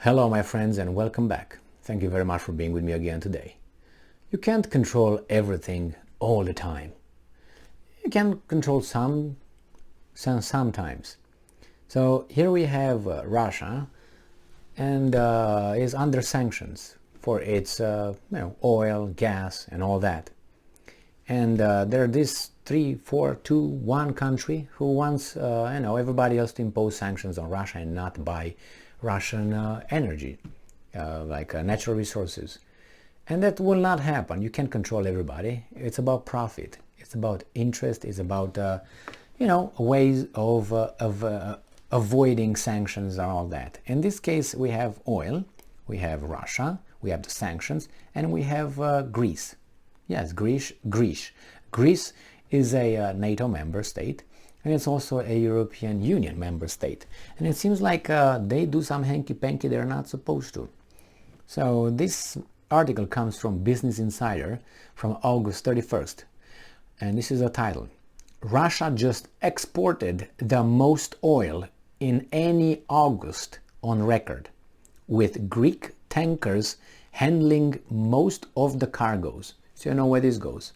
Hello my friends and welcome back. Thank you very much for being with me again today. You can't control everything all the time. You can control sometimes. So here we have Russia and is under sanctions for its oil, gas and all that. And there are these 3, 4, 2, 1 country who wants everybody else to impose sanctions on Russia and not buy Russian energy, like natural resources. And that will not happen. You can't control everybody. It's about profit. It's about interest. It's about ways of avoiding sanctions and all that. In this case, we have oil, we have Russia, we have the sanctions, and we have Greece. Yes, Greece. Greece is a NATO member state, and it's also a European Union member state. And it seems like they do some hanky-panky they're not supposed to. So this article comes from Business Insider from August 31st. And this is the title. Russia just exported the most oil in any August on record, with Greek tankers handling most of the cargoes. So you know where this goes.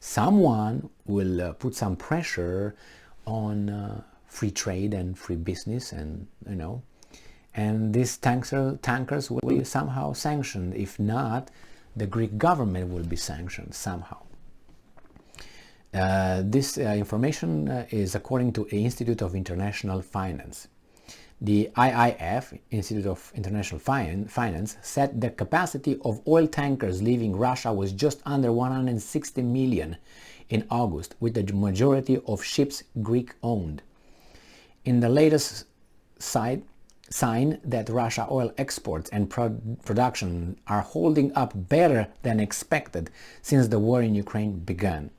Someone will put some pressure on free trade and free business, and these tankers will be somehow sanctioned. If not, the Greek government will be sanctioned somehow. This information is according to the Institute of International Finance. The IIF, Institute of International Finance, said the capacity of oil tankers leaving Russia was just under 160 million in August, with the majority of ships Greek-owned. In the latest sign that Russia oil exports and production are holding up better than expected since the war in Ukraine began.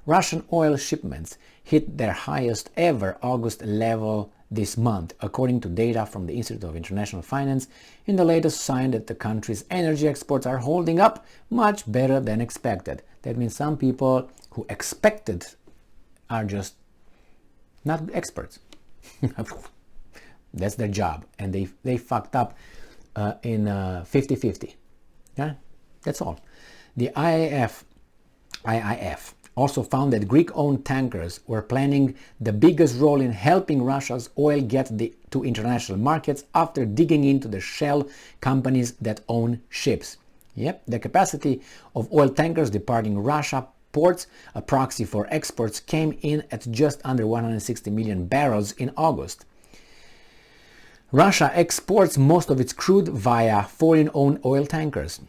Russian oil shipments hit their highest ever August level this month, according to data from the Institute of International Finance, in the latest sign that the country's energy exports are holding up much better than expected. That means some people who expected are just not experts. That's their job, and they fucked up in 50-50. Yeah, that's all. The IIF also found that Greek-owned tankers were playing the biggest role in helping Russia's oil get to international markets after digging into the shell companies that own ships. Yep, the capacity of oil tankers departing Russia ports, a proxy for exports, came in at just under 160 million barrels in August. Russia exports most of its crude via foreign-owned oil tankers.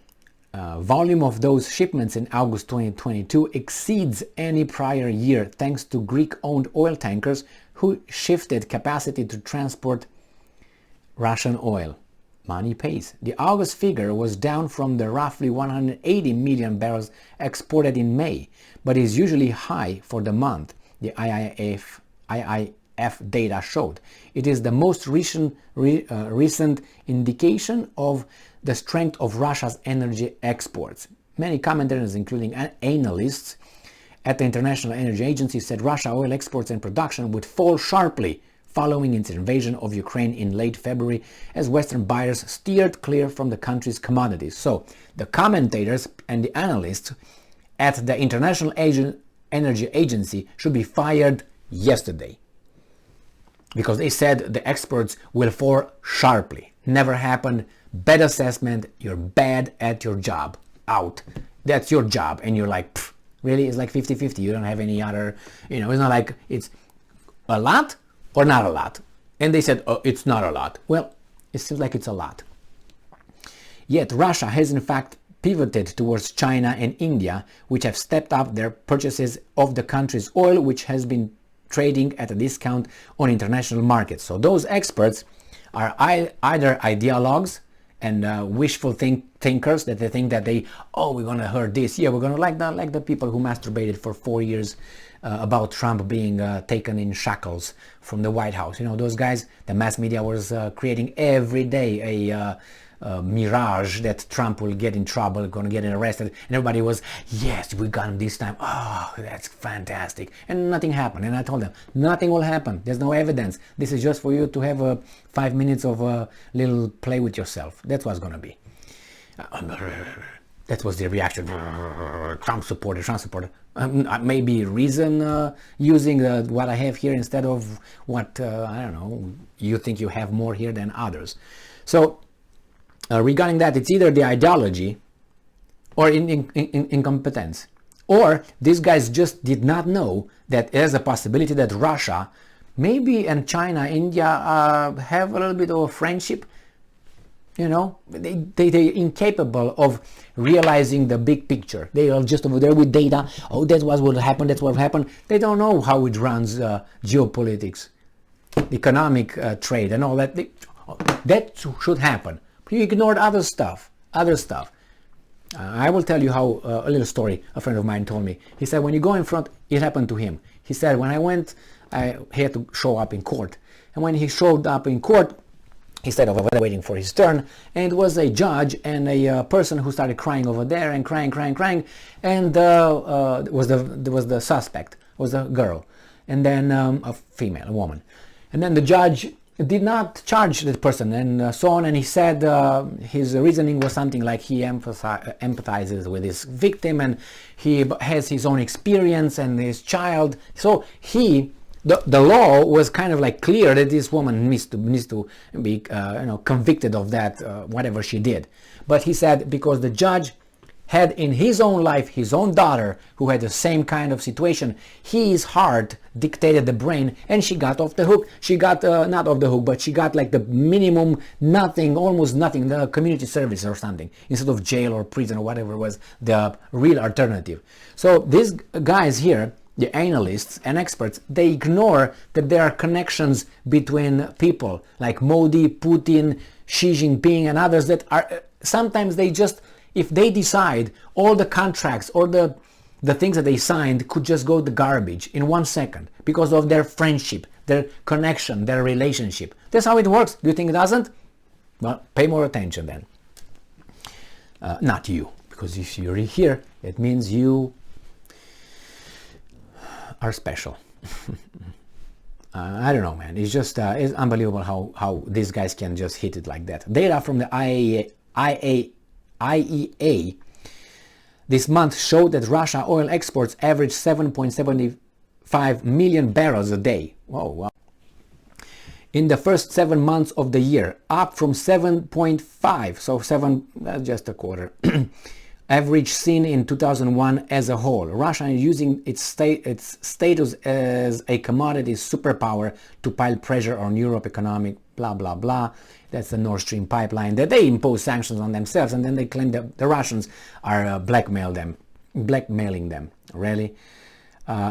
Volume of those shipments in August 2022 exceeds any prior year thanks to Greek-owned oil tankers who shifted capacity to transport Russian oil. Money pays. The August figure was down from the roughly 180 million barrels exported in May, but is usually high for the month, the IIF data showed. It is the most recent indication of the strength of Russia's energy exports. Many commentators, including analysts at the International Energy Agency, said Russia oil exports and production would fall sharply following its invasion of Ukraine in late February, as Western buyers steered clear from the country's commodities. So the commentators and the analysts at the International Energy Agency should be fired yesterday, because they said the exports will fall sharply. Never happened. Bad assessment. You're bad at your job. Out. That's your job. And you're like, really? It's like 50-50. You don't have any other, it's not like it's a lot or not a lot. And they said, oh, it's not a lot. Well, it seems like it's a lot. Yet Russia has in fact pivoted towards China and India, which have stepped up their purchases of the country's oil, which has been trading at a discount on international markets. So those experts are either ideologues and wishful thinkers, that they think that we're gonna hurt this. Yeah, we're gonna like the people who masturbated for 4 years about Trump being taken in shackles from the White House. Those guys. The mass media was creating every day mirage that Trump will get in trouble, going to get arrested, and everybody was, yes, we got him this time. Oh, that's fantastic. And nothing happened. And I told them, nothing will happen. There's no evidence. This is just for you to have 5 minutes of a little play with yourself. That's what's going to be. That was the reaction. Trump supporter, Trump supporter. Maybe reason using what I have here instead of what, I don't know, you think you have more here than others. So regarding that, it's either the ideology or incompetence. Or these guys just did not know that there's a possibility that Russia, maybe, and China, India have a little bit of a friendship. You know, they're incapable of realizing the big picture. They are just over there with data. Oh, that's what will happen. That's what will happen. They don't know how it runs geopolitics, economic trade, and all that. That should happen. You ignored other stuff. I will tell you how a little story a friend of mine told me. He said when you go in front, it happened to him. He said when I went, he had to show up in court, and when he showed up in court, instead of waiting for his turn, and it was a judge and a person who started crying over there and crying, and was the suspect, was a girl, and then a female, a woman, and then the judge did not charge the person and so on, and he said his reasoning was something like he empathizes with his victim and he has his own experience and his child, so the law was kind of like clear that this woman needs to be convicted of that whatever she did. But he said because the judge had in his own life his own daughter who had the same kind of situation, his heart dictated the brain, and she got off the hook. She got not off the hook, but she got like the minimum, nothing, almost nothing, the community service or something, instead of jail or prison or whatever was the real alternative. So these guys here, the analysts and experts, they ignore that there are connections between people like Modi, Putin, Xi Jinping and others that are sometimes they just, if they decide, all the contracts or the things that they signed could just go to garbage in 1 second because of their friendship, their connection, their relationship. That's how it works. Do you think it doesn't? Well, pay more attention then. Not you, because if you're here, it means you are special. I don't know, man. It's just it's unbelievable how these guys can just hit it like that. Data from the IEA this month showed that Russia oil exports averaged 7.75 million barrels a day. Whoa, wow. In the first 7 months of the year, up from 7.5, so 7, just a quarter. Average seen in 2001 as a whole. Russia is using its status as a commodity superpower to pile pressure on Europe economic blah blah blah. That's the Nord Stream pipeline that they impose sanctions on themselves, and then they claim that the Russians are blackmailing them. Really?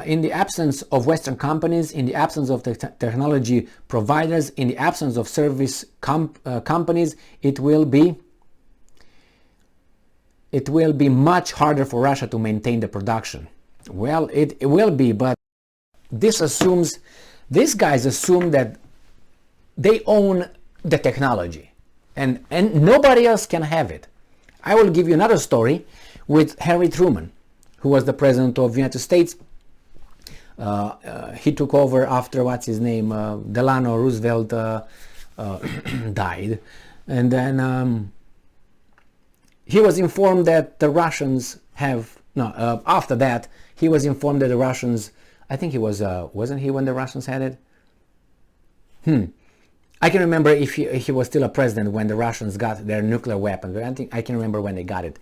In the absence of Western companies, in the absence of the technology providers, in the absence of service companies, it will be much harder for Russia to maintain the production. Well, it will be, but these guys assume that they own the technology and nobody else can have it. I will give you another story with Harry Truman, who was the president of the United States. He took over after, what's his name, Delano Roosevelt died, and then he was informed that the Russians after that, he was informed that the Russians, I think he was, wasn't he when the Russians had it? I can remember if he was still a president when the Russians got their nuclear weapons. I can remember when they got it.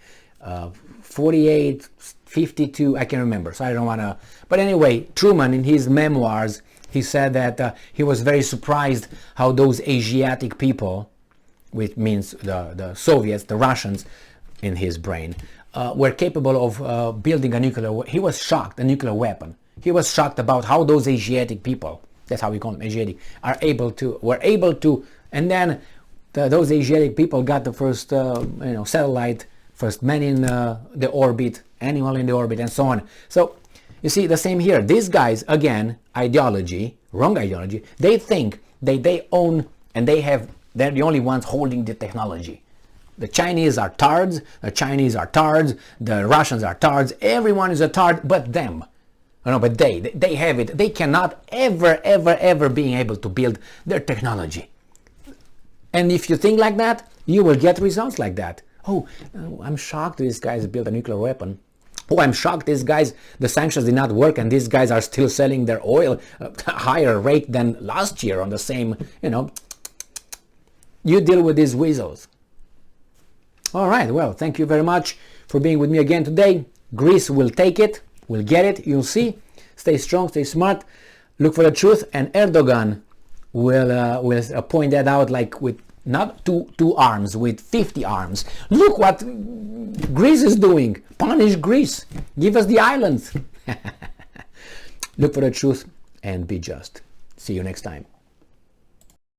48, 52, I can remember, so I don't want to. But anyway, Truman, in his memoirs, he said that he was very surprised how those Asiatic people, which means the Soviets, the Russians, in his brain, were capable of building a nuclear. He was shocked, a nuclear weapon. He was shocked about how those Asiatic people, that's how we call them, Asiatic, were able to, and then those Asiatic people got the first, satellite, first man in the orbit, animal in the orbit, and so on. So you see the same here. These guys, again, ideology, wrong ideology. They think they own and they're the only ones holding the technology. The Chinese are tards, the Russians are tards, everyone is a tard but them. No, but they have it. They cannot ever being able to build their technology. And if you think like that, you will get results like that. Oh, I'm shocked these guys built a nuclear weapon. Oh, I'm shocked these guys, the sanctions did not work and these guys are still selling their oil at a higher rate than last year on the same, You deal with these weasels. All right, well, thank you very much for being with me again today. Greece will take it, will get it, you'll see. Stay strong, stay smart, look for the truth, and Erdogan will point that out like with not two arms, with 50 arms. Look what Greece is doing. Punish Greece. Give us the islands. Look for the truth and be just. See you next time.